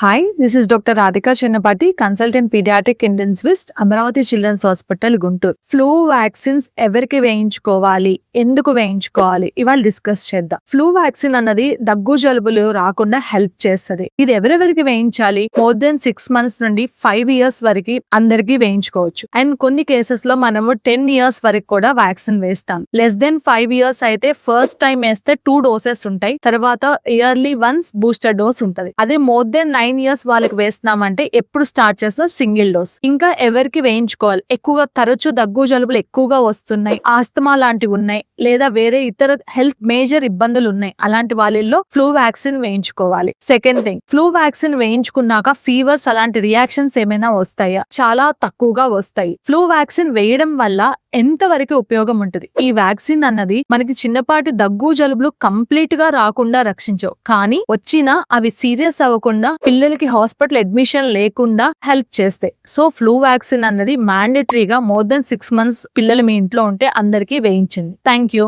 Hi, this is doctor Radhika Chinnapati, consultant pediatric intensivist, Amaravati children's hospital, Guntur. Flu vaccines ఎవరికి వేయించుకోవాలి, ఎందుకు వేయించుకోవాలి, ఇవాళ డిస్కస్ చేద్దాం. ఫ్లూ వ్యాక్సిన్ అన్నది దగ్గు జలుబులు రాకుండా హెల్ప్ చేస్తుంది. ఇది ఎవరెవరికి వేయించాలి? మోర్ దెన్ 6 months నుండి 5 years వరకు అందరికీ వేయించుకోవచ్చు. అండ్ కొన్ని కేసెస్ లో మనము 10 years వరకు కూడా వ్యాక్సిన్ వేస్తాం. లెస్ దెన్ 5 years అయితే ఫస్ట్ టైం వేస్తే 2 doses ఉంటాయి. తర్వాత ఇయర్లీ వన్స్ బూస్టర్ డోస్ ఉంటది. అదే మోర్ దెన్ 9 years వాళ్ళకి వేస్తున్నామంటే ఎప్పుడు స్టార్ట్ చేసిన సింగిల్ డోస్. ఇంకా ఎవరికి వేయించుకోవాలి? ఎక్కువగా తరచు దగ్గు జలుబులు ఎక్కువగా వస్తున్నాయి, ఆస్తమా లాంటివి ఉన్నాయి, లేదా వేరే ఇతర హెల్త్ మేజర్ ఇబ్బందులు ఉన్నాయి, అలాంటి వాళ్ళల్లో ఫ్లూ వ్యాక్సిన్ వేయించుకోవాలి. సెకండ్ థింగ్, ఫ్లూ వ్యాక్సిన్ వేయించుకున్నాక ఫీవర్స్ అలాంటి రియాక్షన్స్ ఏమైనా వస్తాయా? చాలా తక్కువగా వస్తాయి. ఫ్లూ వ్యాక్సిన్ వేయడం వల్ల ఎంత వరకు ఉపయోగం ఉంటుంది? ఈ వ్యాక్సిన్ అన్నది మనకి చిన్నపాటి దగ్గు జలుబులు కంప్లీట్ గా రాకుండా రక్షించవు, కానీ వచ్చినా అవి సీరియస్ అవ్వకుండా పిల్లలకి హాస్పిటల్ అడ్మిషన్ లేకుండా హెల్ప్ చేస్తాయి. సో ఫ్లూ వ్యాక్సిన్ అన్నది మ్యాండేటరీగా మోర్ దెన్ 6 months పిల్లలు మీ ఇంట్లో ఉంటే అందరికీ వేయించండి. Thank you.